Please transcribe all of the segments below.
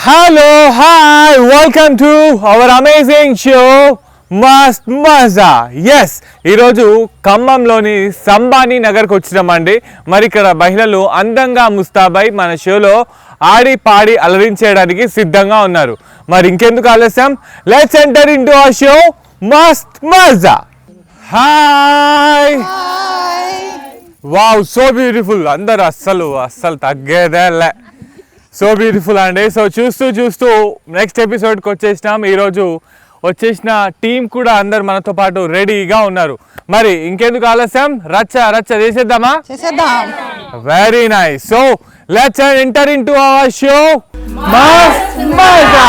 Hello, hi, welcome to our amazing show మస్త్ మజా. Yes, ఈరోజు ఖమ్మంలోని సంబానీ నగర్కి వచ్చినామండి. మరి ఇక్కడ మహిళలు అందంగా ముస్తాబై మన షోలో ఆడి పాడి అలరించేయడానికి సిద్ధంగా ఉన్నారు. మరి ఇంకెందుకు ఆలస్యం, లెట్స్ ఎంటర్ ఇంటూ ఆ షో మస్త్ మజా. Hi, wow, so beautiful. అందరు అస్సలు తగ్గేదేలే, సో బ్యూటిఫుల్ అండి. సో చూస్తూ నెక్స్ట్ ఎపిసోడ్కి వచ్చేసినాం. ఈరోజు వచ్చేసిన టీం కూడా అందరు మనతో పాటు రెడీగా ఉన్నారు. మరి ఇంకెందుకు ఆలస్యం, రచ్చ చేసేద్దామా? Very nice. So let's enter into our show Mast Maza.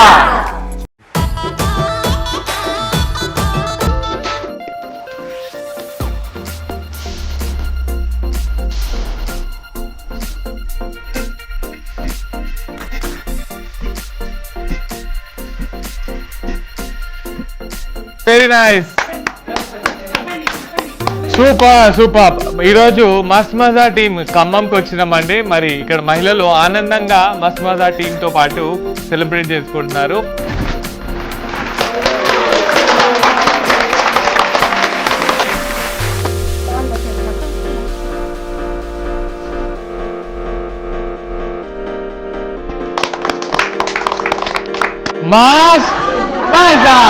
Very nice, super. ఈరోజు మస్త్ మజా టీం ఖమ్మంకి వచ్చినామండి. మరి ఇక్కడ మహిళలు ఆనందంగా మస్త్ మజా టీంతో పాటు సెలబ్రేట్ చేసుకుంటున్నారు. మస్త్ మజా.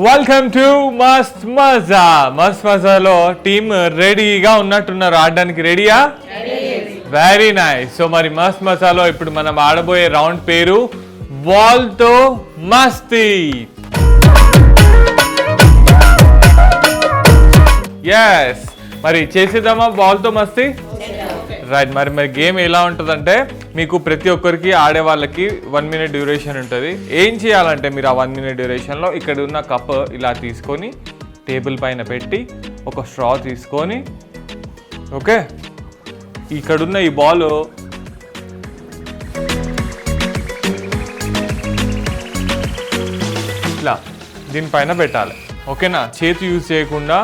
Welcome to Mast Maza. మస్త్ మజాలో టీమ్ రెడీగా ఉన్నట్టున్నారు. ఆడడానికి రెడీయా? Very nice. సో మరి మస్త్ మజాలో ఇప్పుడు మనం ఆడబోయే రౌండ్ పేరు బాల్ తో మస్తీ. ఎస్, మరి చేసేద్దామా బాల్ తో మస్తీ? రైట్. మరి గేమ్ ఎలా ఉంటుందంటే, మీకు ప్రతి ఒక్కరికి ఆడే వాళ్ళకి 1 minute డ్యూరేషన్ ఉంటుంది. ఏం చేయాలంటే మీరు ఆ 1 minute డ్యూరేషన్లో ఇక్కడ ఉన్న కప్ ఇలా తీసుకొని టేబుల్ పైన పెట్టి ఒక స్ట్రా తీసుకొని, ఓకే, ఇక్కడున్న ఈ బాల్ ఇట్లా దీనిపైన పెట్టాలి. ఓకేనా? చేతి యూజ్ చేయకుండా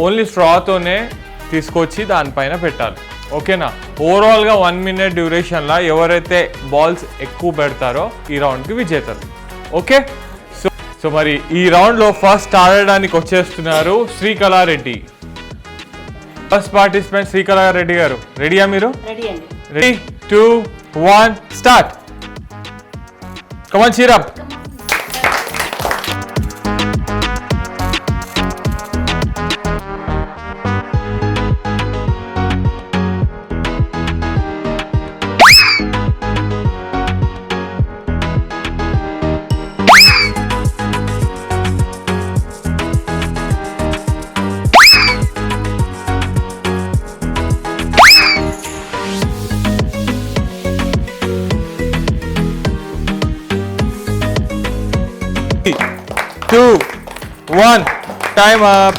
ఓన్లీ స్ట్రాతోనే తీసుకొచ్చి దానిపైన పెట్టాలి. ఓకేనా? ఓవరాల్గా 1 minute డ్యూరేషన్లో ఎవరైతే బాల్స్ ఎక్కువ పెడతారో ఈ రౌండ్కి విజేతలు. ఓకే, సో మరి ఈ రౌండ్లో ఫస్ట్ ఆడడానికి వచ్చేస్తున్నారు శ్రీకళారెడ్డి. ఫస్ట్ పార్టిసిపెంట్ శ్రీకళారెడ్డి గారు. రెడీయా మీరు? Ready 2 1 start. Come on, cheer up. Time up.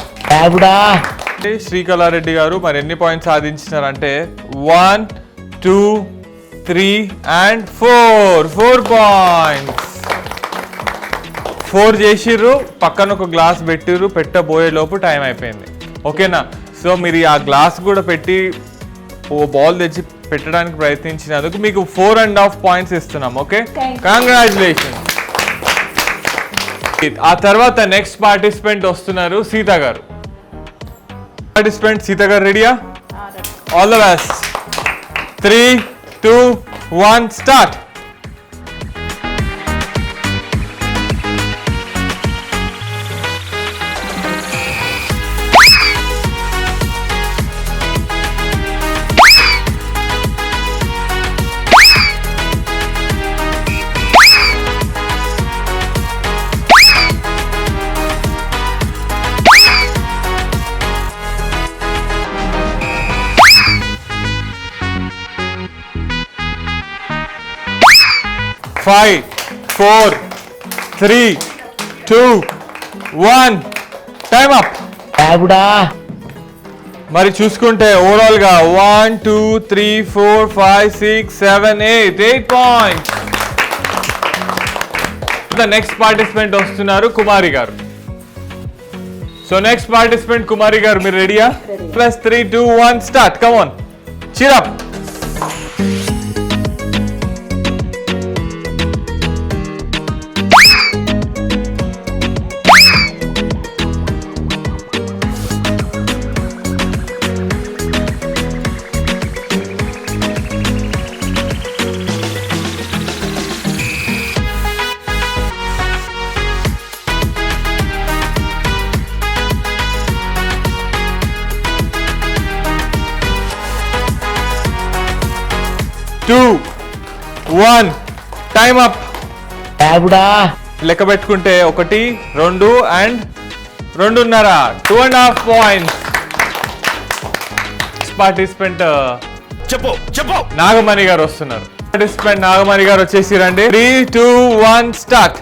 Srikala Reddy గారు మరి ఎన్ని పాయింట్స్ సాధించినారంటే 1 2 3 and 4 పాయింట్స్. 4 చేసిర్రు. పక్కన ఒక గ్లాస్ పెట్టిర్రు. పెట్టబోయే లోపు టైం అయిపోయింది. ఓకేనా? సో మీరు ఆ గ్లాస్ కూడా పెట్టి ఓ బాల్ తెచ్చి పెట్టడానికి ప్రయత్నించినందుకు మీకు 4.5 పాయింట్స్ ఇస్తున్నాం. Okay, congratulation. ఆ తర్వాత నెక్స్ట్ పార్టిసిపెంట్ వస్తున్నారు సీత గారు. పార్టిసిపెంట్ సీత గారు రెడీయా? All the best. 3 2 1 start. Five, 4 3 2 1 time up. మరి చూసుకుంటే ఓవరాల్ గా 1 2 3 4 5 6 7 8 పాయింట్స్. నెక్స్ట్ పార్టిసిపెంట్ వస్తున్నారు కుమారి గారు. సో నెక్స్ట్ పార్టిసిపెంట్ కుమారి గారు, మీరు రెడీయా? Plus 3, 2, 1 start. Come on, cheer up. Two, 1, time up. లెక్క పెట్టుకుంటే 1, 2 అండ్ 2.5, 2.5 పాయింట్స్. పార్టిసిపెంట్ నాగమణి గారు వస్తున్నారు. పార్టిసిపెంట్ నాగమణి గారు వచ్చేసి రండి. 3, 2, 1 స్టార్ట్.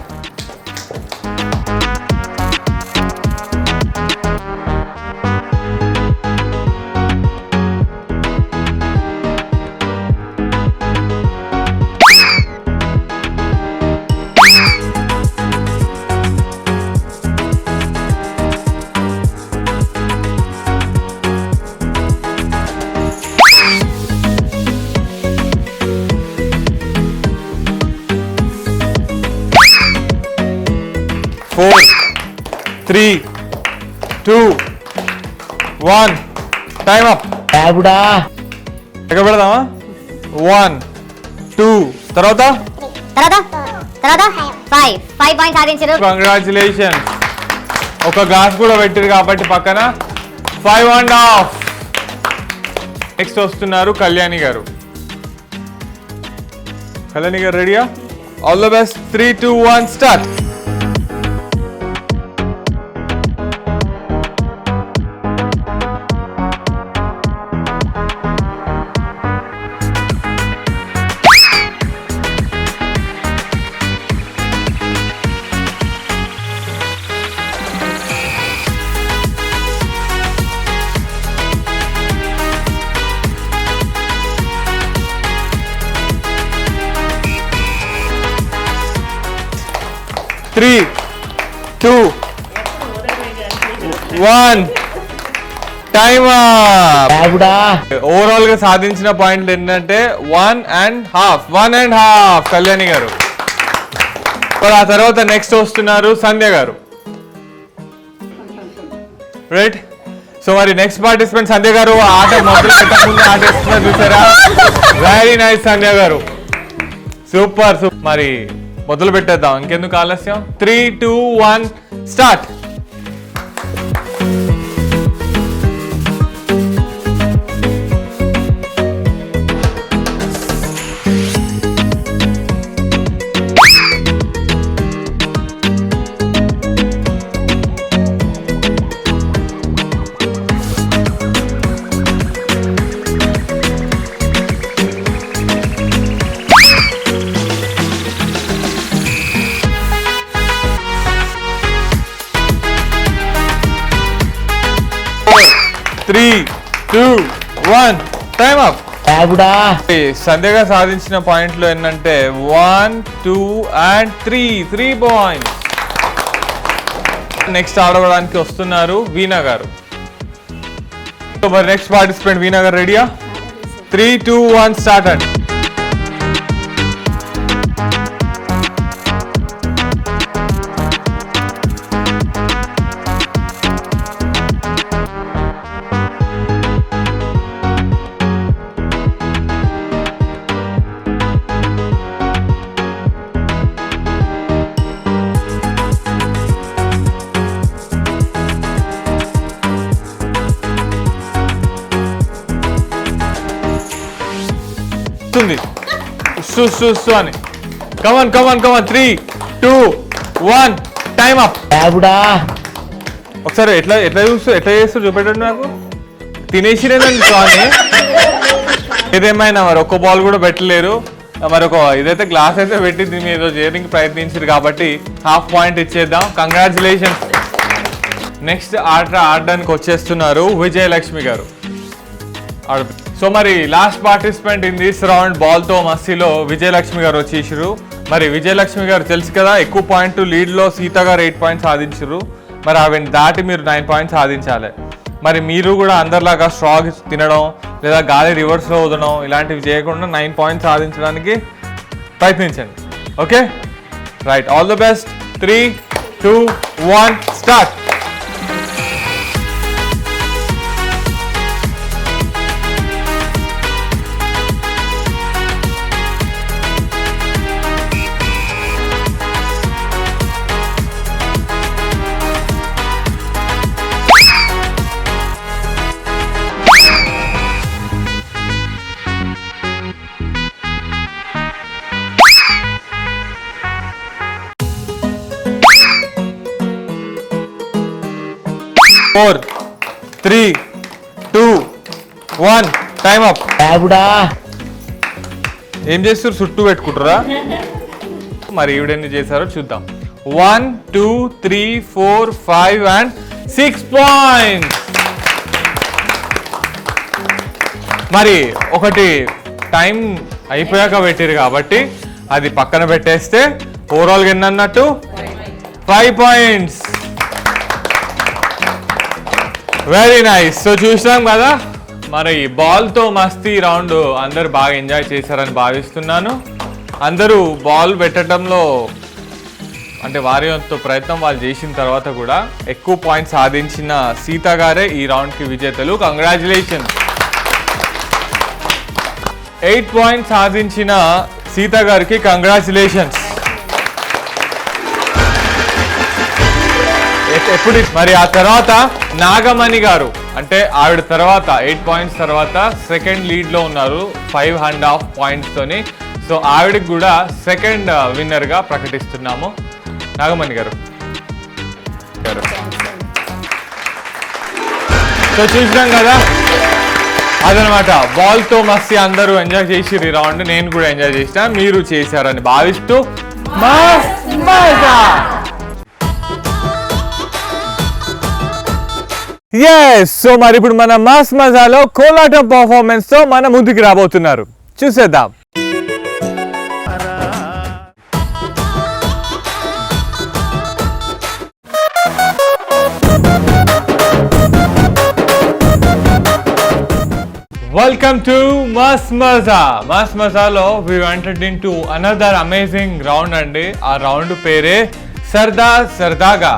Four, 3, 2, 1 time up. ఎక్కడ పెడదామా? 1, 2 తర్వాత 5 పాయింట్స్ సాధించారు. కంగ్రాచులేషన్. ఒక గ్లాస్ కూడా పెట్టారు కాబట్టి పక్కన 5.5. నెక్స్ట్ వస్తున్నారు కళ్యాణి గారు. కళ్యాణి గారు రెడీయా? All the best. 3, 2, 1 start. Three, 2, 1 time up. Overall గా సాధించిన పాయింట్లు ఏంటంటే 1.5 కళ్యాణి గారు. ఆ తర్వాత నెక్స్ట్ వస్తున్నారు సంధ్య గారు. రైట్. సో మరి నెక్స్ట్ పార్టిసిపెంట్ సంధ్య గారు. ఆట మొదలు పెట్టకముందు ఆట ఇస్తున్నారు చూసారా? వెరీ నైస్ సంధ్య గారు, సూపర్. మరి మొదలు పెట్టేద్దాం, ఇంకెందుకు ఆలస్యం. 3, 2, 1 స్టార్ట్. Three, 2, 1 time up. సంధ్యగా సాధించిన పాయింట్లు ఏంటంటే 1, 2 and 3 పాయింట్స్. నెక్స్ట్ ఆడవడానికి వస్తున్నారు వీణా గారు. మరి నెక్స్ట్ పార్టిసిపెంట్ వీణా గారు రెడీయా? 3, 2, 1 స్టార్ట్ అండి. అని కమాన్ 3, 2, 1 టైమ్ అప్. ఒకసారి ఎట్లా చేస్తారు చూపెట్టండి నాకు. తినేసిరేనండి స్వామి. ఏదేమైనా మరి ఒక్క బాల్ కూడా పెట్టలేరు. మరి ఇదైతే గ్లాస్ అయితే పెట్టి దీన్ని ఏదో చేయడానికి ప్రయత్నించారు కాబట్టి ½ పాయింట్ ఇచ్చేద్దాం. కంగ్రాచులేషన్స్. నెక్స్ట్ ఆట ఆడడానికి వచ్చేస్తున్నారు విజయలక్ష్మి గారు. సో మరి last participant in this round బాల్తో మస్తీలో విజయలక్ష్మి గారు వచ్చేసారు. మరి విజయలక్ష్మి గారు తెలుసు కదా, ఎక్కువ పాయింట్ లీడ్లో సీత గారు 8 పాయింట్స్ సాధించారు. మరి అవి దాటి మీరు 9 పాయింట్స్ సాధించాలి. మరి మీరు కూడా అందరిలాగా స్ట్రాగ్ తినడం లేదా గాలి రివర్స్లో వదలడం ఇలాంటివి చేయకుండా 9 పాయింట్స్ సాధించడానికి ప్రయత్నించండి. Okay right, all the best. 3, 2, 1 start. Four, 3, 2, 1 time up. ఏం చేస్తారు? చుట్టూ పెట్టుకుంటారా? మరి ఈవిడెన్ని చేశారో చూద్దాం. 1, 2, 3, 4, 5 and 6 పాయింట్స్. మరి ఒకటి టైం అయిపోయాక పెట్టారు కాబట్టి అది పక్కన పెట్టేస్తే ఓవరాల్గా ఎన్ని అన్నట్టు? 5 పాయింట్స్. Very nice. సో చూసాం కదా, మరి బాల్తో మస్తీ రౌండ్ అందరూ బాగా ఎంజాయ్ చేశారని భావిస్తున్నాను. అందరూ బాల్ పెట్టడంలో అంటే వారి వంతు ప్రయత్నం వాళ్ళు చేసిన తర్వాత కూడా ఎక్కువ పాయింట్స్ సాధించిన సీత గారే ఈ రౌండ్కి విజేతలు. కంగ్రాచులేషన్స్. 8 పాయింట్స్ సాధించిన సీత గారికి కంగ్రాచులేషన్స్. ఎప్పుడు మరి ఆ తర్వాత నాగమణి గారు అంటే ఆవిడ తర్వాత 8 పాయింట్స్ తర్వాత సెకండ్ లీడ్లో ఉన్నారు 5.5 పాయింట్స్తోని. సో ఆవిడకి కూడా సెకండ్ విన్నర్గా ప్రకటిస్తున్నాము. నాగమణి గారు. సో చూసినాం కదా, అదనమాట బాల్తో మస్తీ అందరూ ఎంజాయ్ చేసి ఈ రౌండ్. నేను కూడా ఎంజాయ్ చేసిన, మీరు చేశారని భావిస్తూ ఎస్. సో మరి ఇప్పుడు మన మస్త్ మజాలో కోలాటం పర్ఫార్మెన్స్ తో మన ముందుకు రాబోతున్నారు. చూసేద్దాం. Welcome to Mast Maza. మస్త్ మజాలో we entered into another amazing round అండి. ఆ రౌండ్ పేరే సరదా సరదాగా.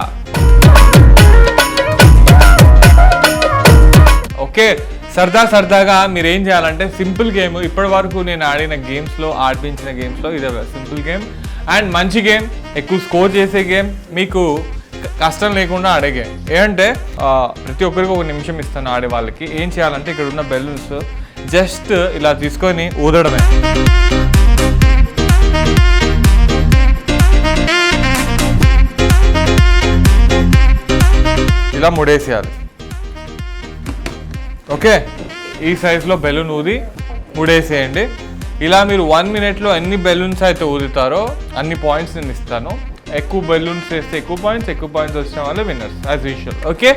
ఓకే, సరదా సరదాగా మీరు ఏం చేయాలంటే సింపుల్ గేమ్. ఇప్పటి వరకు నేను ఆడిన గేమ్స్లో, ఆడిపించిన గేమ్స్లో ఇదే సింపుల్ గేమ్ అండ్ మంచి గేమ్, ఎక్కువ స్కోర్ చేసే గేమ్, మీకు కష్టం లేకుండా ఆడే గేమ్. ఏంటంటే ప్రతి ఒక్కరికి 1 నిమిషం ఇస్తాను ఆడే వాళ్ళకి. ఏం చేయాలంటే ఇక్కడ ఉన్న బెలూన్స్ జస్ట్ ఇలా తీసుకొని ఊదడమే. ఇలా ముడేసేయాలి. ఓకే, ఈ సైజులో బెలూన్ ఊది ముడేసేయండి. ఇలా మీరు 1 మినిట్లో ఎన్ని బెలూన్స్ అయితే ఊదుతారో అన్ని పాయింట్స్ నేను ఇస్తాను. ఎక్కువ బెలూన్స్ వేస్తే ఎక్కువ పాయింట్స్ వచ్చిన వాళ్ళు విన్నర్స్ యాజ్ యూజువల్. ఓకే,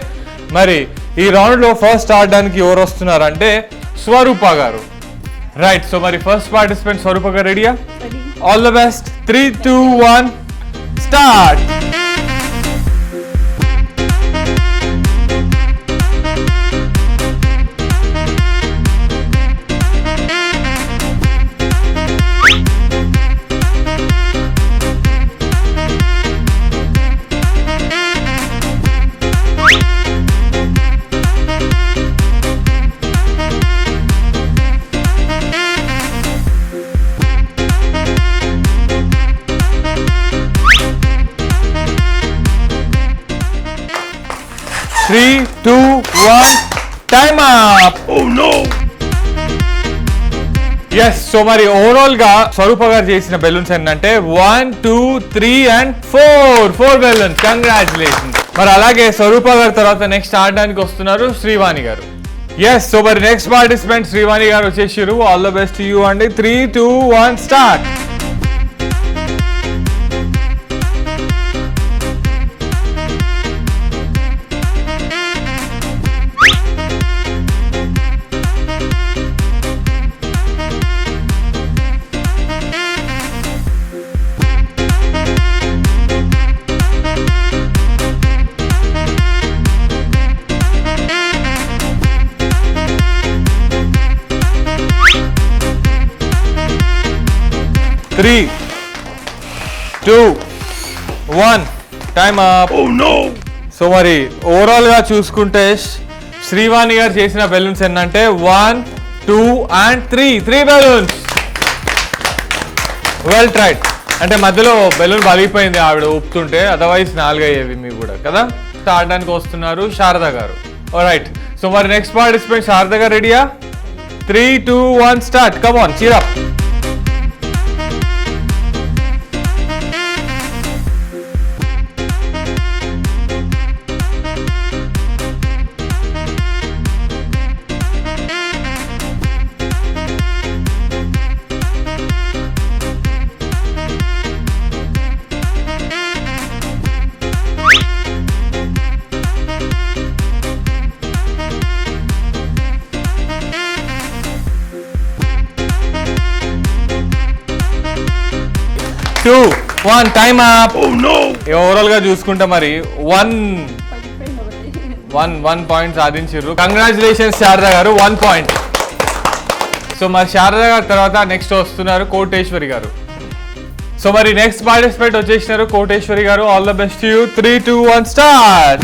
మరి ఈ రౌండ్లో ఫస్ట్ ఆడడానికి ఎవరు వస్తున్నారంటే స్వరూప గారు. రైట్, సో మరి ఫస్ట్ పార్టిసిపెంట్ స్వరూప గారు రెడీయా? All the best. 3, 2, 1 start. Three, 2, 1 time up. Oh no. Yes, so మరి ఓవరాల్ గా స్వరూప గారు చేసిన బెలూన్స్ ఏంటంటే 1, 2, 3 and 4 బెలూన్స్. కంగ్రాచులేషన్స్. మరి అలాగే స్వరూప గారి తర్వాత నెక్స్ట్ ఆడడానికి వస్తున్నారు శ్రీవాణి గారు. ఎస్, సో మరి నెక్స్ట్ పార్టిసిపెంట్ శ్రీవాణి గారు వచ్చేసారు. ఆల్ ద బెస్ట్ యూ అండి. 3, 2, 1 స్టార్ట్. 3, 2, 1 time up. సో మరి ఓవరాల్ గా చూసుకుంటే శ్రీవాణి గారు చేసిన బెలూన్స్ ఏంటంటే 1, 2 and 3 బెలూన్స్. Well tried. అంటే మధ్యలో బెలూన్ పలిగిపోయింది ఆవిడ ఊపుతుంటే, అదర్వైజ్ 4 అయ్యేవి మీకు కూడా కదా. ఆడడానికి వస్తున్నారు శారద గారు. రైట్. సో మరి నెక్స్ట్ పార్టిసిపెంట్ శారద గారు రెడీయా? 3, 2, 1 start. Come on, cheer up. Two, 1 time up. Overall గా చూసుకుంటే మరి 1 పాయింట్ సాధించారు. కంగ్రాచులేషన్స్ శారద గారు, 1 పాయింట్. సో మరి శారద గారి తర్వాత నెక్స్ట్ వస్తున్నారు కోటేశ్వరి గారు. సో మరి నెక్స్ట్ పార్టిసిపేట్ వచ్చేసినారు కోటేశ్వరి గారు. All the best you. 3, 2, 1 start.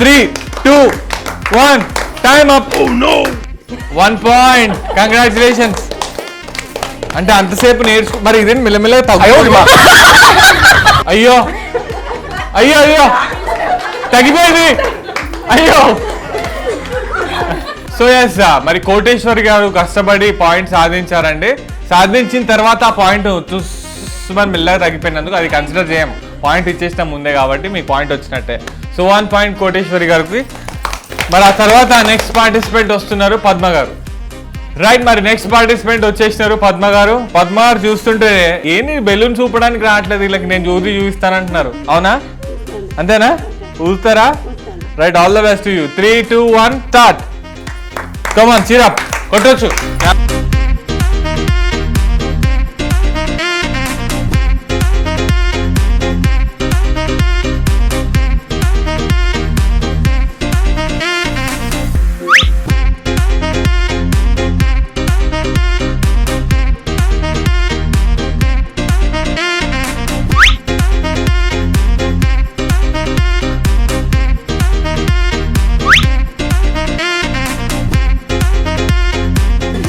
Three, 2, 1 time up. 1 point. Congratulations. అంటే అంతసేపు మరి ఇదే మెల్లమెల్లగా తగ్గుతుంది. అయ్యో అయ్యో అయ్యో తగ్గిపోయింది. అయ్యో. సో ఎస్, మరి కోటేశ్వరి గారు కష్టపడి పాయింట్ సాధించారండి. సాధించిన తర్వాత ఆ పాయింట్ మరి మెల్లగా తగ్గిపోయినందుకు అది కన్సిడర్ చేయం. పాయింట్ ఇచ్చేసిన ముందే కాబట్టి మీకు పాయింట్ వచ్చినట్టే. సో 1 పాయింట్ కోటేశ్వరి గారికి. మరి ఆ తర్వాత నెక్స్ట్ పార్టిసిపెంట్ వస్తున్నారు పద్మ గారు. రైట్. మరి నెక్స్ట్ పార్టిసిపెంట్ వచ్చేసినారు పద్మ గారు. పద్మ గారు చూస్తుంటే ఏంటి బెలూన్ చూపడానికి రావట్లేదు, వీళ్ళకి నేను చూపిస్తానంటున్నారు. అవునా? అంతేనా? ఊస్తారా? Right. All the best you. 3, 2, 1 start. Come on, cheer up. కొట్టొచ్చు.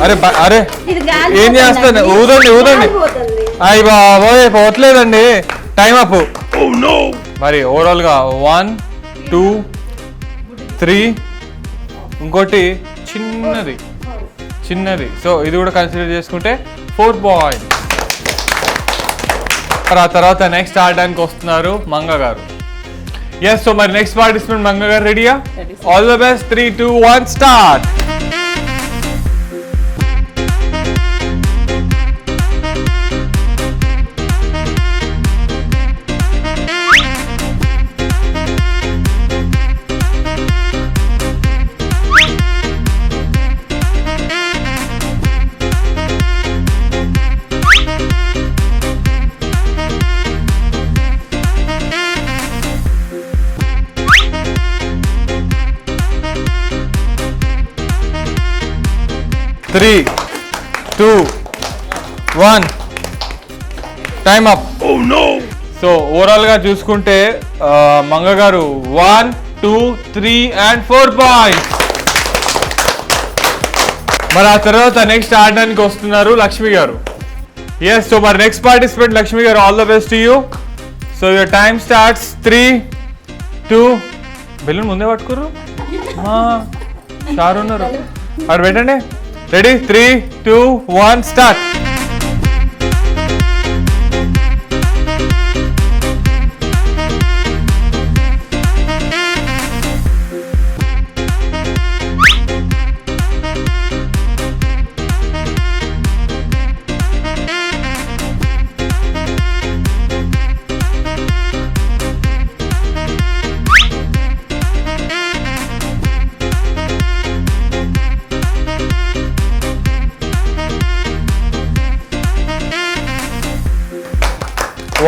అరే అరే ఏం చేస్తాను? ఊదండి. అయ్యి బాబోయ్, పోవట్లేదండి. Time up. మరి ఓవరాల్ గా 1, 2, 3, ఇంకోటి చిన్నది. సో ఇది కూడా కన్సిడర్ చేసుకుంటే 4 పాయింట్. ఆ తర్వాత నెక్స్ట్ ఆడడానికి వస్తున్నారు మంగ గారు. ఎస్. సో మరి నెక్స్ట్ పార్టిసిపెంట్ మంగ గారు రెడీయా? All the best. 3, 2, 1 start. Three, 2, 1 time up. So overall గా చూసుకుంటే మంగ గారు 1, 2, 3 and 4 పాయింట్స్. మరి ఆ తర్వాత నెక్స్ట్ ఆడడానికి వస్తున్నారు లక్ష్మి గారు. ఎస్. సో మరి నెక్స్ట్ పార్టిసిపెంట్ లక్ష్మి గారు. All the best you. So your time starts. 3, 2 balloon ముందే పట్టుకోరు. షారు ఉన్నారు, అక్కడ పెట్టండి. Ready? 3, 2, 1 start.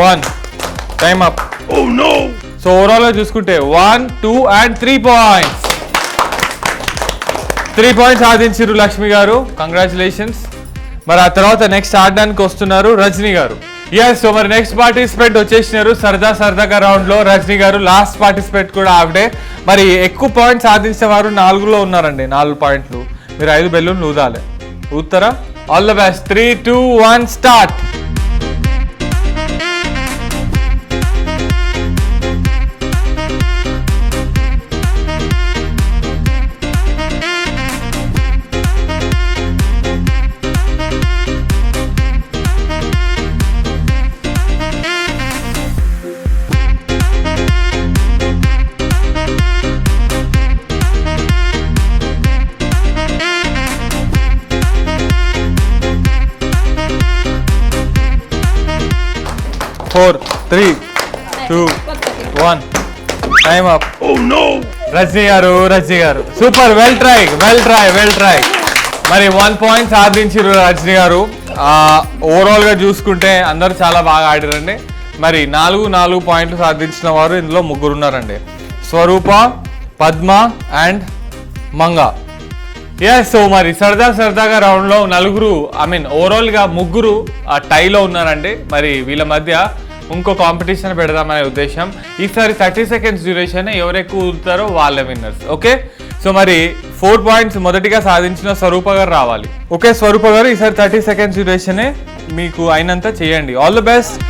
1 time up. So overall గా చూసుకుంటే 1 2 and 3 points. 3 points సాధించారు లక్ష్మి గారు, కంగ్రాచులేషన్స్. మరి ఆ తర్వాత నెక్స్ట్ ఆడడానికి వస్తున్నారు రజనీ గారు. ఎస్, సో మరి నెక్స్ట్ పార్టిసిపేట్ వచ్చేసినారు సరదాగా రౌండ్ లో రజనీ గారు. లాస్ట్ పార్టిసిపేట్ కూడా ఆవిడే. మరి ఎక్కువ పాయింట్స్ సాధించిన వారు 4లో ఉన్నారండి, 4 పాయింట్లు. మీరు 5 బెలూన్లు ఊదాలి. ఊతారా? All the best. 3 2 1 start. Four, 3 2 1 time up. Rajani గారు సూపర్, వెల్ ట్రై. మరి 1 point సాధించారు రజనీ గారు. ఓవరాల్ గా చూసుకుంటే అందరూ చాలా బాగా ఆడారండి. మరి 4 పాయింట్లు సాధించిన వారు ఇందులో 3 ఉన్నారండి, Swarupa, Padma and Manga. Yes, so మరి సరదాగా రౌండ్ లో 4 ఓవరాల్ గా 3 టైలో ఉన్నారండి. మరి వీళ్ళ మధ్య ఇంకో కాంపిటీషన్ పెడదామనే ఉద్దేశం. ఈసారి 30 seconds డ్యూరేషన్, ఎవరు ఎక్కువ ఊదుతారో వాళ్ళే విన్నర్స్. ఓకే, సో మరి 4 points మొదటిగా సాధించిన స్వరూప గారు రావాలి. ఓకే స్వరూప గారు, ఈసారి 30 seconds డ్యూరేషనే, మీకు అయినంత చేయండి. All the best.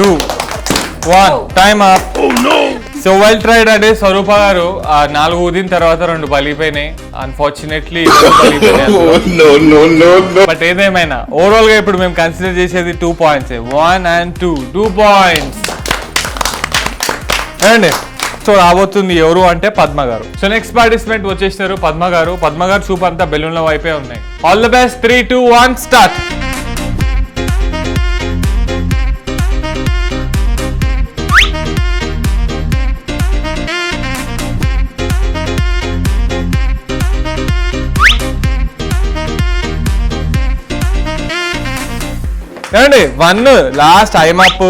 Two, 1 time up. So well tried అండి స్వరూప గారు. 4 ఊదిన తర్వాత 2 బలిపోయినాయి. అన్ఫార్చునేట్లీ బట్ ఏదేమైనా ఓవరాల్ గా ఇప్పుడు మేము కన్సిడర్ చేసేది 2 points. 1 and 2 points. అండి సో రాబోతుంది ఎవరు అంటే పద్మ గారు. సో నెక్స్ట్ పార్టిసిపెంట్ వచ్చేసినారు పద్మ గారు చూపు అంతా బెలూన్ల వైపే ఉన్నాయి. All the best. 3 2 1 స్టార్ట్. ఏమండి 1 లాస్ట్ టైమ్ అప్.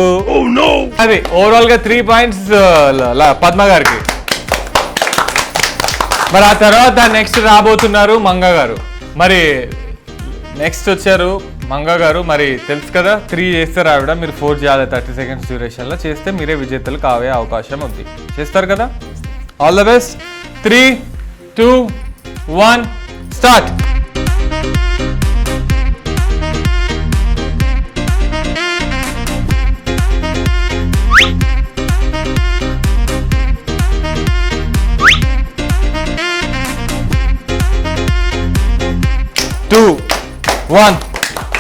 అది ఓవరాల్ గా 3 points పద్మ గారికి. మరి ఆ తర్వాత నెక్స్ట్ రాబోతున్నారు మంగ గారు. మరి నెక్స్ట్ వచ్చారు మంగ గారు. మరి తెలుసు కదా 3 చేస్తారు ఆవిడ, మీరు 4 చేయాలి 30 seconds డ్యూరేషన్ లో. చేస్తే మీరే విజేతలు కావే అవకాశం ఉంది. చేస్తారు కదా? All the best. 3 2 1 start.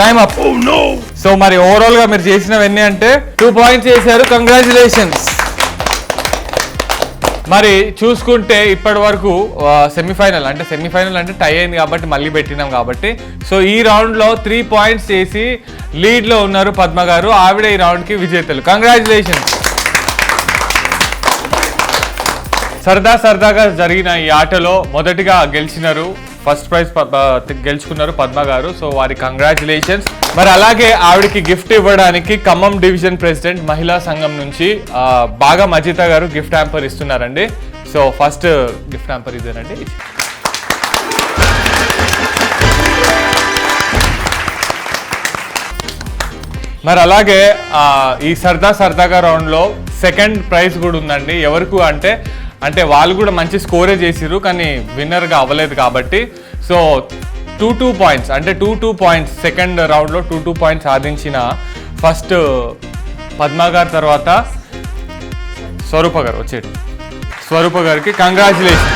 Time up. So మరి ఓవరాల్ గా మీరు చేసినవన్నీ అంటే 2 points చేశారు. కంగ్రాచులేషన్స్. మరి చూసుకుంటే ఇప్పటి వరకు సెమీఫైనల్ అంటే టై అయింది కాబట్టి మళ్ళీ పెట్టినాం కాబట్టి, సో ఈ రౌండ్ లో 3 points చేసి లీడ్ లో ఉన్నారు పద్మ గారు. ఆవిడ ఈ రౌండ్ కి విజేతలు. కంగ్రాచులేషన్స్. సరదాగా జరిగిన ఈ ఆటలో మొదటిగా గెలిచినారు, ఫస్ట్ ప్రైజ్ గెలుచుకున్నారు పద్మ గారు. సో వారి కంగ్రాచులేషన్స్. మరి అలాగే ఆవిడకి గిఫ్ట్ ఇవ్వడానికి ఖమ్మం డివిజన్ ప్రెసిడెంట్ మహిళా సంఘం నుంచి బాగా మజిత గారు గిఫ్ట్ హ్యాంపర్ ఇస్తున్నారండి. సో ఫస్ట్ గిఫ్ట్ హ్యాంపర్ ఇదేనండి. మరి అలాగే ఈ సరదాగా రౌండ్లో సెకండ్ ప్రైజ్ కూడా ఉందండి. ఎవరికి అంటే వాళ్ళు కూడా మంచి స్కోరే చేసిరు కానీ విన్నర్గా అవ్వలేదు కాబట్టి, సో 2 points అంటే 2 points సెకండ్ రౌండ్లో 2 points సాధించిన ఫస్ట్ పద్మ గారి తర్వాత స్వరూప గారు వచ్చేది. స్వరూప గారికి కంగ్రాచులేషన్.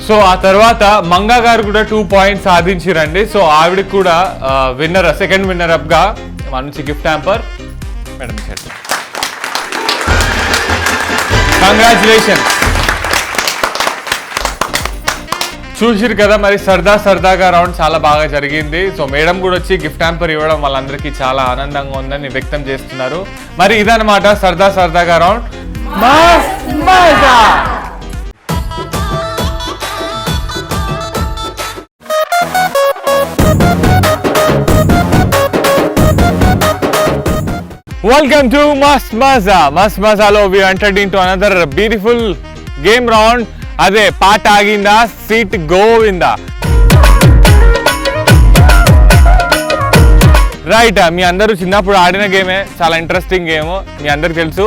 సో ఆ తర్వాత మంగా గారు కూడా 2 points సాధించారండి. సో ఆవిడకి కూడా సెకండ్ విన్నర్ అప్ గా మంచి గిఫ్ట్ హ్యాంపర్ మేడం ఇచ్చారు. కంగ్రాచులేషన్. చూసిరు కదా మరి సరదాగా రౌండ్ చాలా బాగా జరిగింది. సో మేడం కూడా వచ్చి గిఫ్ట్ హ్యాంపర్ ఇవ్వడం వాళ్ళందరికీ చాలా ఆనందంగా ఉందని వ్యక్తం చేస్తున్నారు. మరి ఇదన్నమాట సరదాగా రౌండ్ మస్త్ మజా. Welcome to Mast Maza. Mast Mazalo we entered into another beautiful game round. అదే పాట ఆగిందా సీట్ గోవిందా. రైట్, మీ అందరూ చిన్నప్పుడు ఆడిన గేమే, చాలా ఇంట్రెస్టింగ్ గేమ్. మీ అందరికి తెలుసు.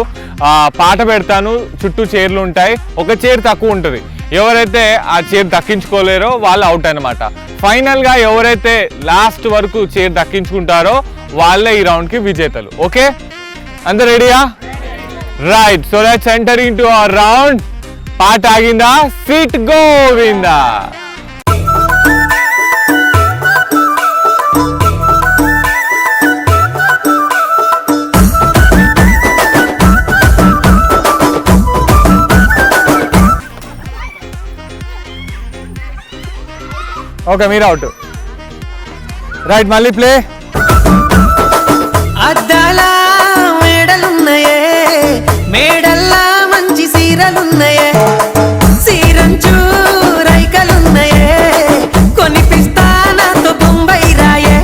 పాట పెడతాను, చుట్టూ చైర్లు ఉంటాయి, ఒక చైర్ తక్కువ ఉంటుంది. ఎవరైతే ఆ చైర్ దక్కించుకోలేరో వాళ్ళు అవుట్ అన్నమాట. ఫైనల్గా ఎవరైతే లాస్ట్ వరకు చైర్ దక్కించుకుంటారో వాళ్ళే ఈ రౌండ్కి విజేతలు. ఓకే, అందరు రెడీయా? Right, so let's enter into ఆ రౌండ్. పాట ఆగిందా సీట్ గోవిందా. ఓకే, మీరు అవుట్. రైట్, మళ్ళీ ప్లే. అద్దాల మేడలున్నాయే, మేడల్లా మంచి సీరలున్నాయే, సీరంచు రైకలున్నాయే, కొనిపిస్తా నాతో బొంబాయి రాయే.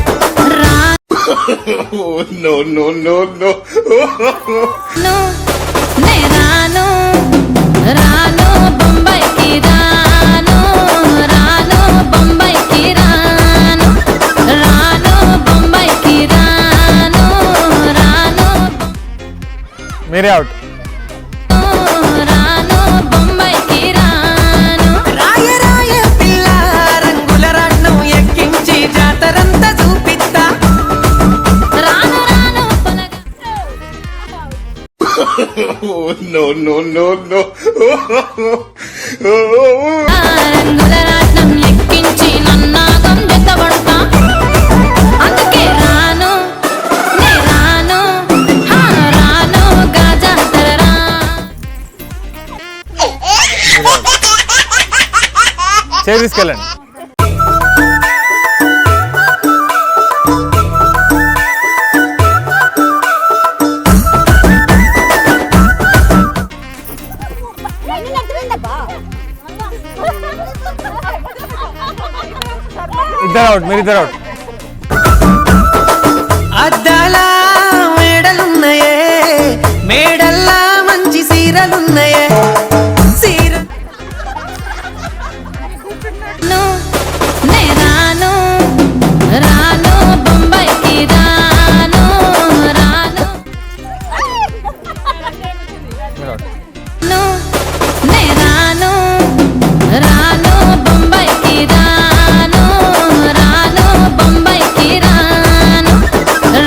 రాను రాను బొంబాయికి రాను, రాను బొంబాయికి రాను, రాను బొంబాయికి రాను, రాను మీరే అవుట్. రాను బొంబాయికి రాను. రాయ రాయ పిల్ల రంగుల రాట్నం ఎక్కించి జాతరంతా చూపిస్తా. రాను రాను పొలగా రంగుల రాట్నం ఎక్కించి నన్నాగం జతబడతా. అందుకే రాను నే రాను, రాను గాజాతరరా. చైర్ తీసుకెళ్ళండి. ఇద్దరు అవుట్, మీరు ఇద్దరు అవుట్. అద్దాల మేడలున్నాయే, మేడల్లా మంచి సీరలున్నాయే, సీర నే రాను రాను బొంబాయికి రాను, రాను మీరు అవుట్. నే రాను రాను బొంబాయికి రాను, రాను బొంబాయికి రాను,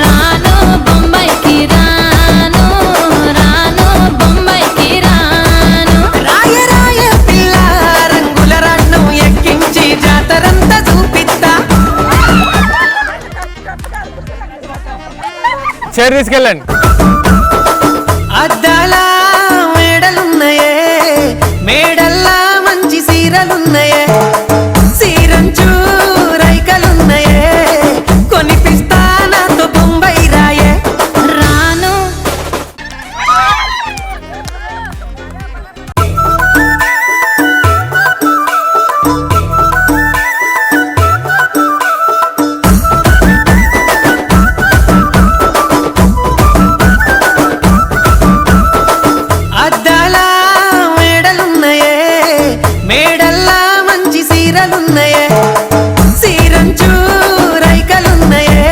రాను బొంబాయికి రాను, రాను బొంబాయికి రాను. రాయ రాయ పిల్ల రంగుల రాట్నం ఎక్కించి జాతరంతా చూపిస్తా. చైర్ తీసుకెళ్ళండి. అద్దాల మేడలున్నాయే, మేడల్లా మంచి సీరలున్నాయే, సీరంచు రైకలున్నాయే, కొనిపిస్తా నాతో బొంబాయి రాయే. రాను అద్దాల మేడలున్నాయే, మేడల్లా మంచి సీరలున్నాయే, సీరంచు రైకలున్నాయే,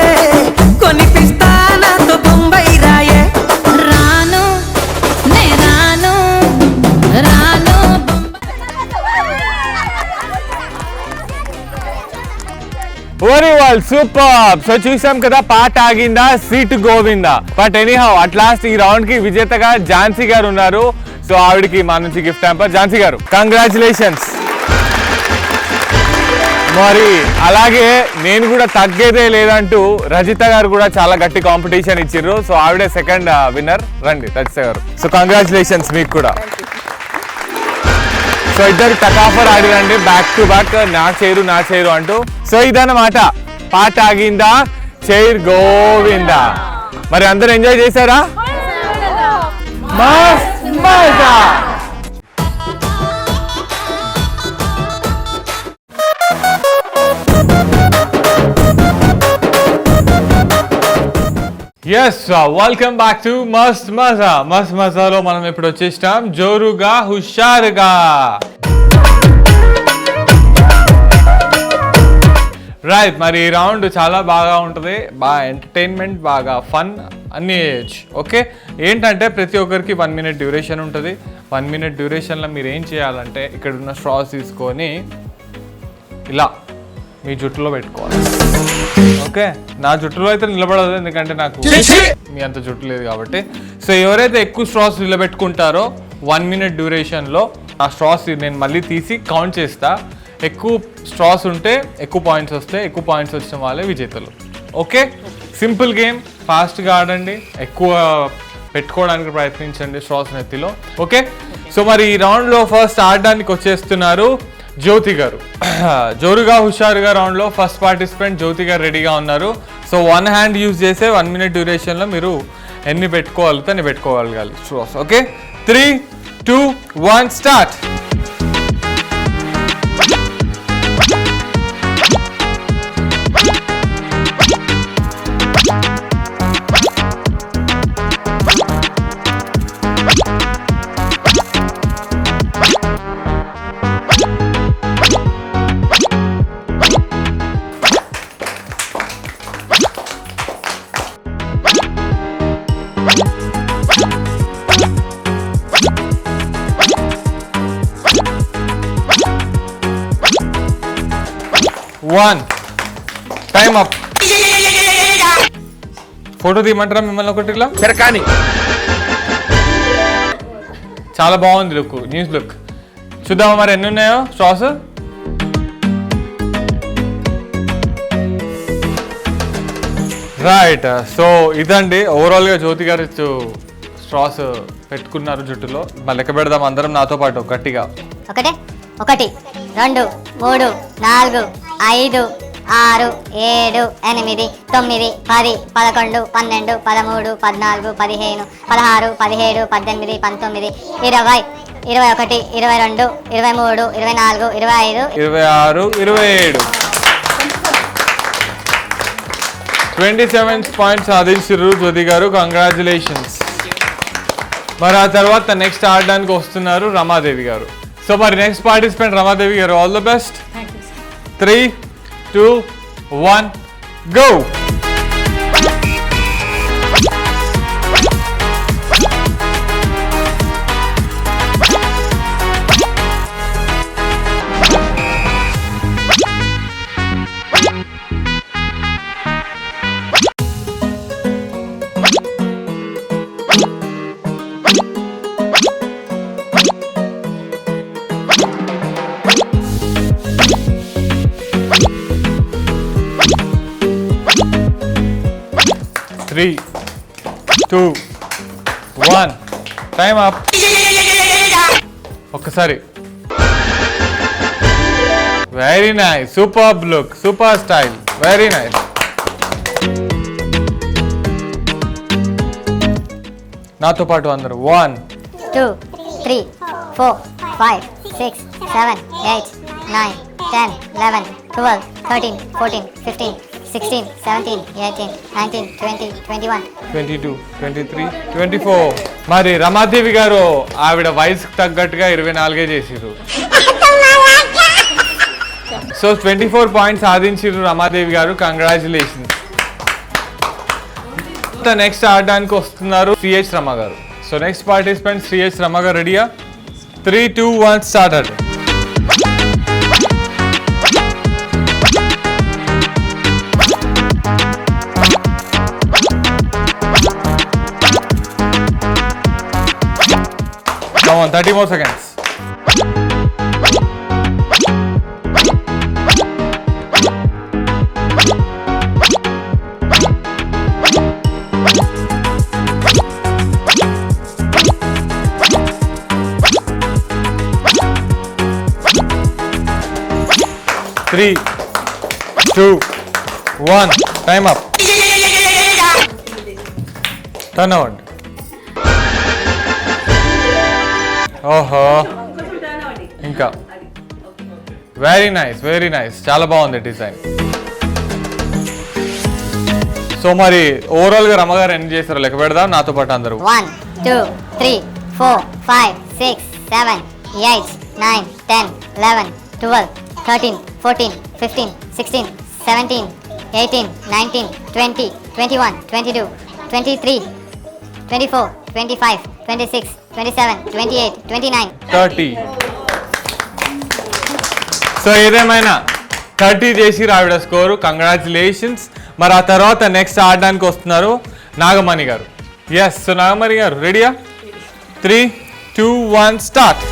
కొనిపిస్తా నాతో బొంబాయి రాయే. రాను నే రాను, రాను ఓరి వాళ్ళు సూపర్. సో చూసాం కదా పాట ఆగిందా seat Govinda. But anyhow at last ఈ రౌండ్ కి విజేతగా ఝాన్సీ గారు ఉన్నారు. సో ఆవిడకి మా నుంచి గిఫ్ట్ హ్యాంపర్. ఝాన్సీ గారు కంగ్రాచులేషన్స్. మరి అలాగే నేను కూడా తగ్గేదే లేదంటూ రజిత గారు కూడా చాలా గట్టి కాంపిటీషన్ ఇచ్చిర్రు. సో ఆవిడే సెకండ్ విన్నర్. రండి రజిత గారు. సో కంగ్రాచులేషన్స్ మీకు కూడా. సో సో ఇద్దరు టకాఫర్ ఆడిరండి బ్యాక్ టు బ్యాక్, నా చేరు అంటూ. సో ఇదన్నమాట, పాట ఆగిందా చైర్ గోవిందా. మరి అందరూ ఎంజాయ్ చేశారా? మస్త్ మజా. Yes, welcome back to Mast Maza. మస్త్ మజాలో మనం ఇప్పుడు వచ్చేసాం జోరుగా హుషారుగా. రైట్, మరి ఈ రౌండ్ చాలా బాగా ఉంటుంది, బాగా ఎంటర్టైన్మెంట్, బాగా ఫన్ అన్నీ చేయొచ్చు. ఓకే, ఏంటంటే ప్రతి ఒక్కరికి 1 minute డ్యూరేషన్ ఉంటుంది. 1 minute డ్యూరేషన్లో మీరు ఏం చేయాలంటే ఇక్కడ ఉన్న స్ట్రాస్ తీసుకొని ఇలా మీ జుట్టులో పెట్టుకోవాలి. ఓకే, నా జుట్టులో అయితే నిలబడదు, ఎందుకంటే నాకు మీ అంత జుట్టు లేదు కాబట్టి. సో ఎవరైతే ఎక్కువ స్ట్రాస్ నిలబెట్టుకుంటారో 1 minute డ్యూరేషన్లో ఆ స్ట్రాస్ నేను మళ్ళీ తీసి కౌంట్ చేస్తా. ఎక్కువ స్ట్రాస్ ఉంటే ఎక్కువ పాయింట్స్ వస్తాయి, ఎక్కువ పాయింట్స్ వచ్చిన వాళ్ళే విజేతలు. ఓకే, సింపుల్ గేమ్, ఫాస్ట్గా ఆడండి, ఎక్కువ పెట్టుకోవడానికి ప్రయత్నించండి స్ట్రాస్ నెత్తిలో. ఓకే, సో మరి ఈ రౌండ్లో ఫస్ట్ ఆడడానికి వచ్చేస్తున్నారు జ్యోతి గారు. జోరుగా హుషారుగా రౌండ్లో ఫస్ట్ పార్టిసిపెంట్ జ్యోతి గారు రెడీగా ఉన్నారు. సో 1 hand యూజ్ చేసే 1 minute డ్యూరేషన్లో మీరు ఎన్ని పెట్టుకోగలిగితే అన్ని పెట్టుకోగలగాలి straws. Okay, 3, 2, 1 start. Time up. Photo తీయమంటారా మిమ్మల్ని ఒకటి? ఇలా కానీ చాలా బాగుంది లుక్, న్యూస్ లుక్. చూద్దామా మరి ఎన్ని ఉన్నాయో స్ట్రాస్. రైట్, సో ఇదండి ఓవరాల్గా జ్యోతి గారు స్ట్రాస్ పెట్టుకున్నారు జుట్టులో. మళ్ళీ లెక్క పెడదాం అందరం నాతో పాటు గట్టిగా. 1, 2, 3, 4, 5, 6, 7, 8, 9, 10, 11, 12, 13, 14, 15, 16, 17, 18, 19, 20, 21, 22, 23, 24, 25, 26, 27 27 పాయింట్స్ సాధించారు జ్యోతి గారు, కంగ్రాచులేషన్స్. మరి ఆ తర్వాత నెక్స్ట్ ఆడడానికి వస్తున్నారు రమాదేవి గారు. సో మరి నెక్స్ట్ పార్టిసిపెంట్ రమాదేవి గారు, all the best. 3, 2, 1 go. Three, 2, 1 time up. ఒక్కసారి. Very nice, super look, super style, very nice. నాతో పాటు అందరూ 1, 2, 3, 4, 5, 6, 7, 8, 9, 10, 11, 12, 13, 14, 15, 16, 17, 18, 19, 20, 21, 22, 23, 24. మరి రమాదేవి గారు ఆవిడ వయసుకు తగ్గట్టుగా 24 చేసిర్రు. సో 24 పాయింట్స్ సాధించారు రమాదేవి గారు, కంగ్రాచులేషన్స్. నెక్స్ట్ ఆడడానికి వస్తున్నారు సిహెచ్ రమ గారు. So next participant CH Rama గారు, రెడీయా? 3, 2, 1 start. Come on, 30 more seconds. 3, 2, 1. Time up. Turn around. ఓహో ఇంకా వెరీ నైస్ చాలా బాగుంది డిజైన్. సో మరి ఓవరాల్ గా రమ్మగారు ఎన్ని చేస్తారో లెక్క పెడదాం నాతో పాటు అందరూ. 1, 2, 3, 4, 5, 6, 7, 8, 9, 10, 11, 12, 13, 14, 15, 16, 17, 18, 19, 20, 21, 22, 23, 24, 25, 26, 27, 28, 29. 30. సో ఏదేమైనా 30 చేసి రావిడ స్కోరు. కంగ్రాచులేషన్స్. మరి ఆ తర్వాత నెక్స్ట్ ఆడడానికి వస్తున్నారు నాగమణి గారు. ఎస్, సో నాగమణి గారు రెడీయా? 3, 2, 1 start.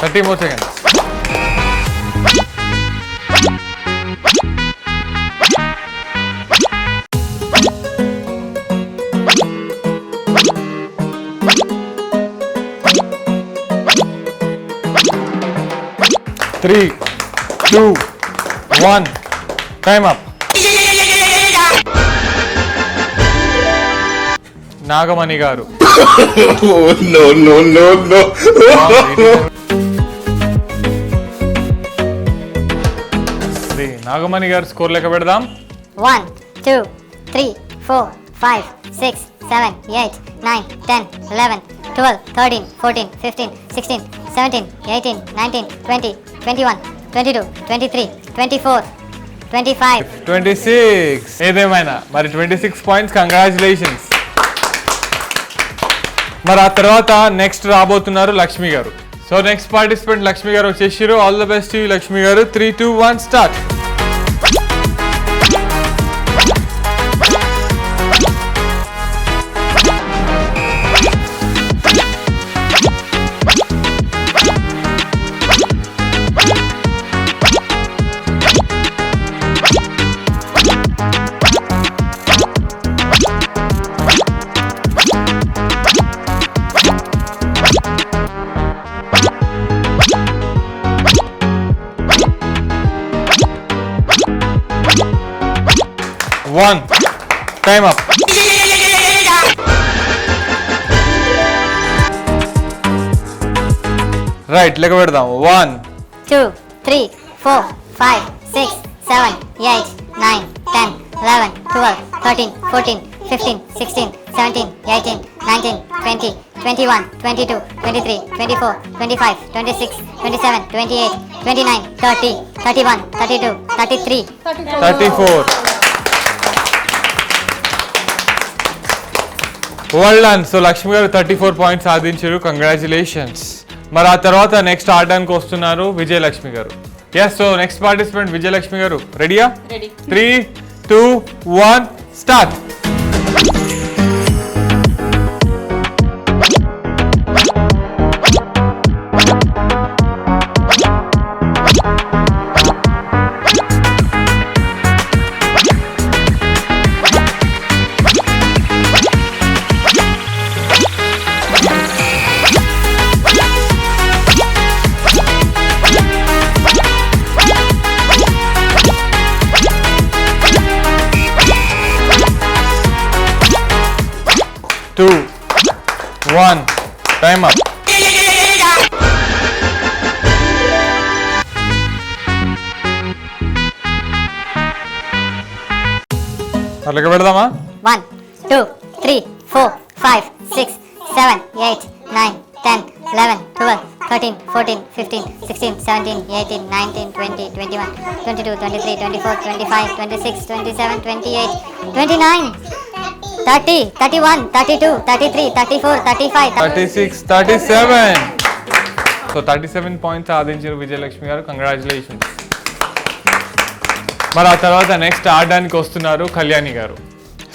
Thirty more seconds. Three, 2, 1. Time up. Nagamani గారు. No. నాగమణి గారు స్కోర్ లెక్క పెడదాం. 1, 2, 3, 4, 5, 6, 7, 8, 9, 10, 11, 12, 13, 14, 15, 16, 17, 18, 19, 20, 21, 22, 23, 24, 25. 26. ఏదేమైనా మరి 26 పాయింట్స్. కంగ్రాచులేషన్స్. మరి ఆ తర్వాత నెక్స్ట్ రాబోతున్నారు లక్ష్మి గారు. సో నెక్స్ట్ పార్టిసిపెంట్ లక్ష్మి గారు వచ్చేసారు. All the best to Lakshmi గారు. 3, 2, 1 start. One. Time up. Right, లెక్క పెడదాం. 1, 2, 3, 4, 5, 6, 7, 8, 9, 10, 11, 12, 13, 14, 15, 16, 17, 18, 19, 20, 21, 22, 23, 24, 25, 26, 27, 28, 29, 30, 31, 32, 33. 34. Well done. సో లక్ష్మి గారు 34 పాయింట్స్ సాధించారు. కంగ్రాచులేషన్స్. మరి ఆ తర్వాత నెక్స్ట్ ఆడడానికి వస్తున్నారు విజయలక్ష్మి గారు. Yes, so next participant Vijayalakshmi గారు రెడీయా? 3, 2, 1 స్టార్ట్. Two, 1. Time up. లెక్క పెడదామా? 1, 2, 3, 4, 5, 6, 7, 8, 9, 10, 11, 12, 13, 14, 15, 16, 17, 18, 19, 20, 21, 22, 23, 24, 25, 26, 27, 28, 29, 30, 31, 32, 33, 34, 35, 36, 37. సో 37 పాయింట్స్ సాధించారు విజయలక్ష్మి గారు. కంగ్రాచులేషన్స్. మరి ఆ తర్వాత నెక్స్ట్ ఆడడానికి వస్తున్నారు కళ్యాణి గారు.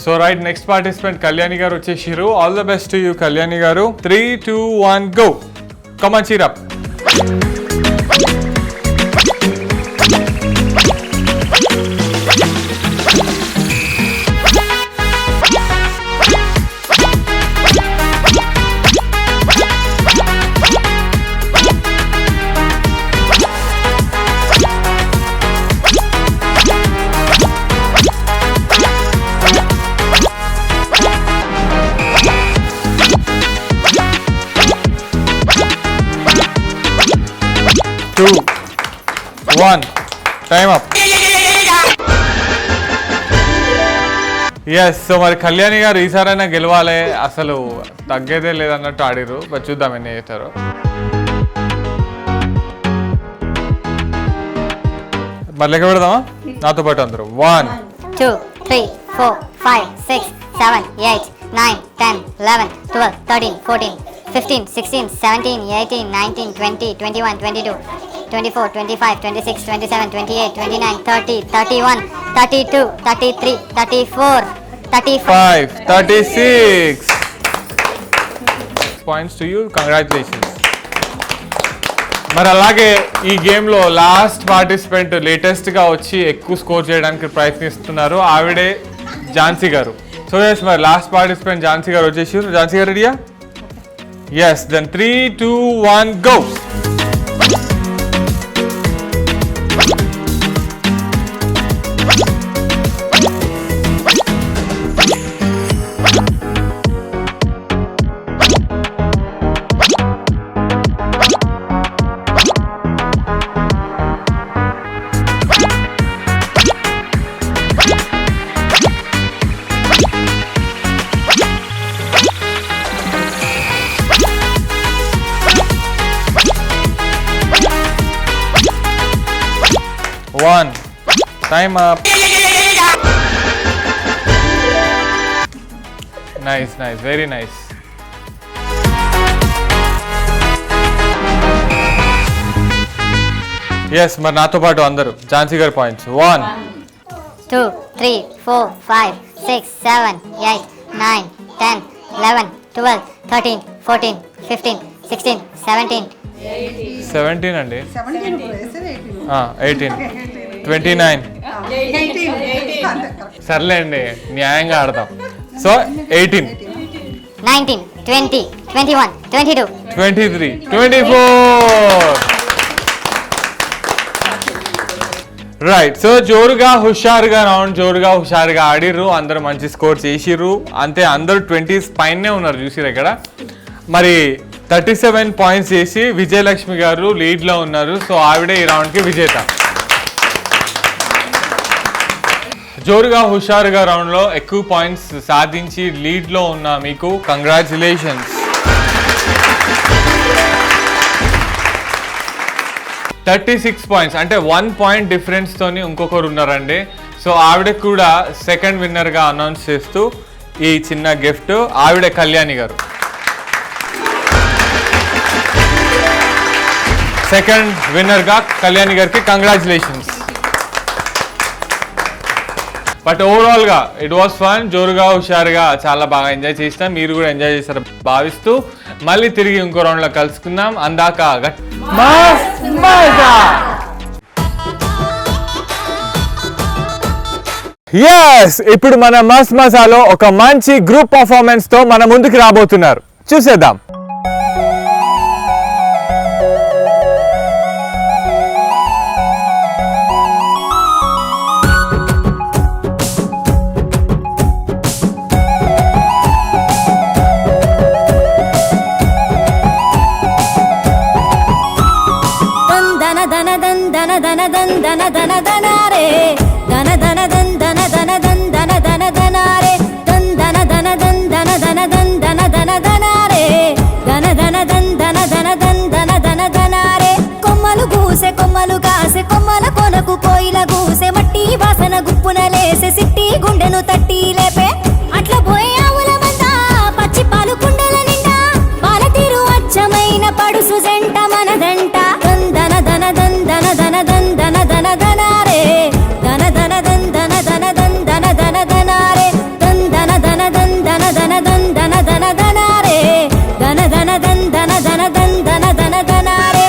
So right, next participant Kalyani గారు వచ్చేసారు. All the best to you Kalyani గారు. 3, 2, 1 go. Come on, cheer up. 1 time up. Yes, so మరి కళ్యాణి గారు ఈసారైనా గెలవాలి, అసలు తగ్గేదే లేదన్నట్టు ఆడిరు. బట్ చూద్దాం ఎన్ని చేస్తారో. మరి లెక్క పెడదామా నాతో పాటు అందరూ? 1 2 3 4 5 6 7 8 9 10 11 12 13 14 15 16 17 18 19 20 21 22 24 25 26 27 28 29 30 31 32 33 34 35 36 points to you. Congratulations. మరి అలాగే ఈ గేమ్లో లాస్ట్ పార్టిసిపెంట్ లేటెస్ట్గా వచ్చి ఎక్కువ స్కోర్ చేయడానికి ప్రయత్నిస్తున్నారు, ఆవిడే ఝాన్సీ గారు. సో ఎస్, మరి లాస్ట్ పార్టిసిపెంట్ ఝాన్సీ గారు వచ్చేసారు. ఝాన్సీ గారు రెడీయా? Yes, then 3 2 1 go. One. Time up. Nice, nice, very nice. Yes, మరి నాతో పాటు అందరూ ఝాన్సీ గారి పాయింట్స్. 1 2 3 4 5 6 7 8 9 10 11 12 13 14 15 16 17 17 అండి. 18 29. సర్లేండి, న్యాయంగా ఆడతాం. సో 18 19 20 21 22 23 24. రైట్, సో జోరుగా హుషారుగా ఆడిర్రు, అందరూ మంచి స్కోర్ చేసిర్రు. అంతే, అందరూ 20s పైనే ఉన్నారు చూసిరు ఇక్కడ. మరి 37 పాయింట్స్ చేసి విజయలక్ష్మి గారు లీడ్లో ఉన్నారు. సో ఆవిడే ఈ రౌండ్కి విజేత. జోరుగా హుషారుగా రౌండ్లో ఎక్కువ పాయింట్స్ సాధించి లీడ్లో ఉన్న మీకు కంగ్రాచులేషన్స్. 36 పాయింట్స్ అంటే 1 పాయింట్ డిఫరెన్స్ తోని ఇంకొకరు ఉన్నారండి. సో ఆవిడకి కూడా సెకండ్ విన్నర్గా అనౌన్స్ చేస్తూ ఈ చిన్న గిఫ్ట్, ఆవిడ కళ్యాణి గారు. సెకండ్ విన్నర్గా కళ్యాణి గారికి కంగ్రాచులేషన్స్. బట్ ఓవరాల్గా ఇట్ వాస్ ఫన్. జోరుగా హుషారుగా చాలా బాగా ఎంజాయ్ చేసినా, మీరు కూడా ఎంజాయ్ చేశారు భావిస్తూ మళ్ళీ తిరిగి ఇంకో రౌండ్లో కలుసుకుందాం. అందాక ఎస్, ఇప్పుడు మన మస్త్ మసాలో ఒక మంచి గ్రూప్ పర్ఫార్మెన్స్ తో మన ముందుకు రాబోతున్నారు, చూసేద్దాం. కొమ్మలు కాసే కొమ్మల కొనకు కోయిల గూసే మట్టి వాసన గుప్పున లేసే సిట్టి గుండెను తట్టి లేపే అట్లా పోయే ఆవుల మంద పచ్చి పాలు కుండల నిండా పాల తీరు అచ్చమైన పడుసు జంట మనదంట దందన దన దందన దన దందన దన దనారే దన దన దందన దన దందన దన దనారే దందన దన దందన దన దందన దన దనారే దన దన దందన దన దందన దన దనారే.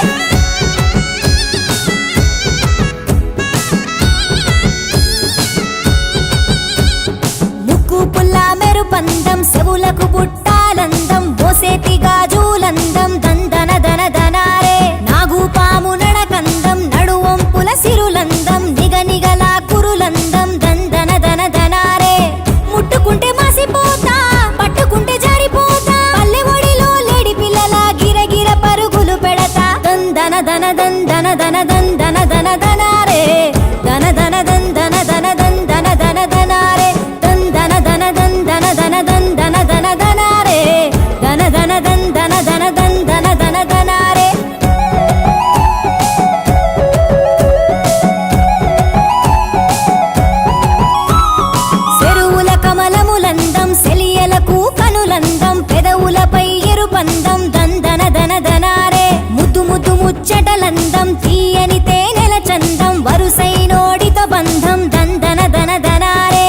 ముచ్చటలందం తీయని తేనెల చందం వరుసైనోడితో బంధం దందన దన దనారే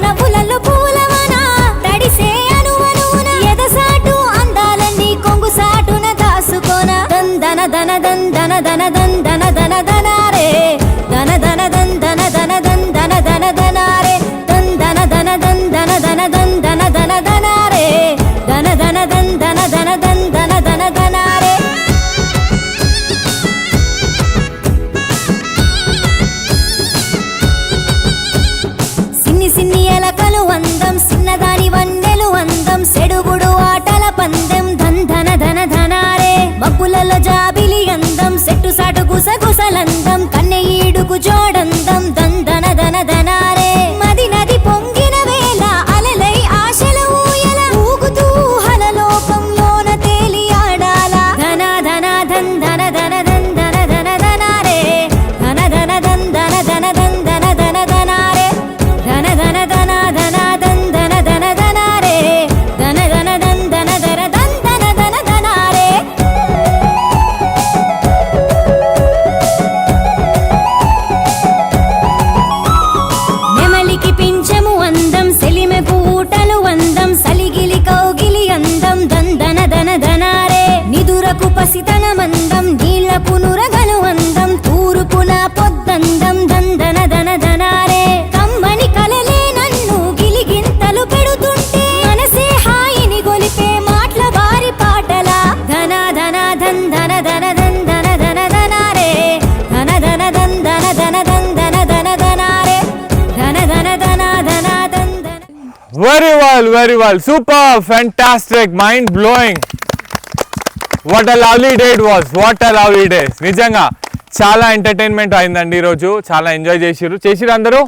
నవ్వులలో పూలవన తడిసే అనువనువున ఎదసాటు అందాలన్నీ కొంగు సాటున దాసుకోన దందన దన దందన దన దందన దన దనారే దన దన దందన దన దందన దన దనారే దందన దన దందన దన దందన దన దనారే దన దన దందన దన దందన దన దనారే సిన్ని సిన్ని ఎలకలు అందం సిన్నదాని వన్నెలు అందం సెడుగుడు ఆటల పందెం ధన ధన ధనారే మబ్బులలో జాబిలి అందం సెట్టు సాటు గుసగుసలందం కన్నె ఈడుకు జోడందం ధన ధన ధనారే మది నది పొంగిన వేళ అలలై ఆశల ఊయల ఊగుతూ హలలోకంలోన తేలి ఆడాల ధన ధన ధన్ ధన ధన ధన్ ధన ధన ధనారే ధన ధన ధన్ ధన ధన ధన్ ధన ధన ధనారే ధన ధన ధన ధన ధన్ ధన ధన ధనారే ధన ధన ధన్ ధన ధన ధన్ ధన ధన ధనారే నెమలికి పింఛము అందం సెలిమెకు ఊటలు అందం సలిగిలి కౌగిలి అందం దందన దన ధనారే నిదురకు పసితనమందం నీళ్లకు నురగలు అందం తూరుపున పొద్దందం దందన దన ధనారే కమ్మని కలలే నన్ను గిలిగింతలు పెడుతుంటే మనసే హాయిని గొలిపే మాటల వారి పాటల ధన ధన ధన్ ధన ధన ధన్ ధన ధన ధనారే ధన ధన ధన్ ధన ధన ధన్ ధన ధన ధనారే ధన ధన ధన ధన ధన్ ధన Very well. Super, fantastic, mind blowing. What a lovely day it was. What a lovely day. నిజంగా చాలా ఎంటర్టైన్మెంట్ అయిందండి ఈరోజు. చాలా ఎంజాయ్ చేసిరు అందరూ.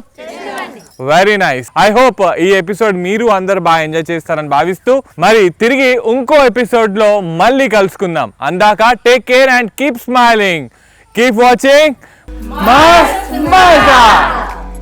Very nice. ఐ హోప్ ఈ ఎపిసోడ్ మీరు అందరు బాగా ఎంజాయ్ చేస్తారని భావిస్తూ మరి తిరిగి ఇంకో ఎపిసోడ్ లో మళ్ళీ కలుసుకుందాం. అందాక take care and keep smiling. Keep watching మస్త్ మజా.